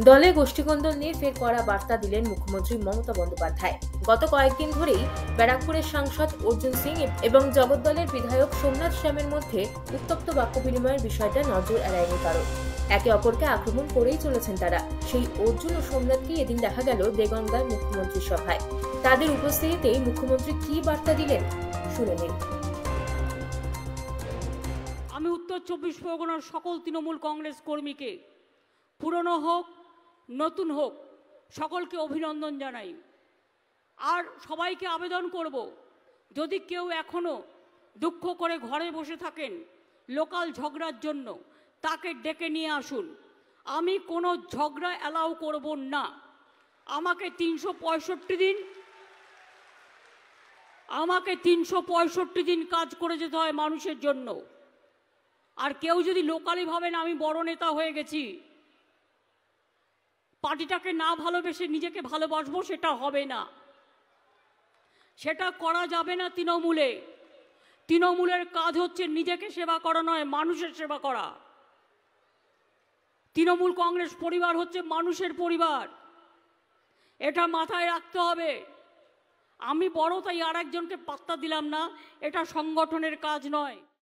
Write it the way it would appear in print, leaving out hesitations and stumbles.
দলে গোষ্ঠীকন্দল নিয়ে ফের কড়া বার্তা দিলেন মুখ্যমন্ত্রী মমতা বন্দ্যোপাধ্যায়। গত কয়েকদিন ধরেই ব্যারাকপুরের সাংসদ অর্জুন সিং এবং জগদ্দলের বিধায়ক সোমনাথ শ্যামের মধ্যে উত্তপ্ত বাক্য বিনিময়ের বিষয়টা নজর এড়ায়নি কারণ। একে অপরকে আক্রমণ করেই চলেছেন তারা। সেই অর্জুন ও সোমনাথকে এদিন দেখা গেল দেগঙ্গার মুখ্যমন্ত্রীর সভায়। তাদের উপস্থিতিতেই মুখ্যমন্ত্রী কি বার্তা দিলেন শুনে নিন। আমি উত্তর 24 পরগনার সকল তৃণমূল কংগ্রেস কর্মীকে, পুরনো হোক নতুন হোক, সকলকে অভিনন্দন জানাই। আর সবাইকে আবেদন করব, যদি কেউ এখনো দুঃখ করে ঘরে বসে থাকেন লোকাল ঝগড়ার জন্য, তাকে ডেকে নিয়ে আসুন। আমি কোনো ঝগড়া অ্যালাউ করব না। আমাকে 365 দিন কাজ করে যেতে হয় মানুষের জন্য। আর কেউ যদি লোকালি ভাবেন আমি বড় নেতা হয়ে গেছি, পার্টিটাকে না ভালোবেসে নিজেকে ভালোবাসবো, সেটা হবে না, সেটা করা যাবে না। তৃণমূলের কাজ হচ্ছে নিজেকে সেবা করা নয়, মানুষের সেবা করা। তৃণমূল কংগ্রেস পরিবার হচ্ছে মানুষের পরিবার, এটা মাথায় রাখতে হবে। আমি বড় তাই আর একজনকে পাত্তা দিলাম না, এটা সংগঠনের কাজ নয়।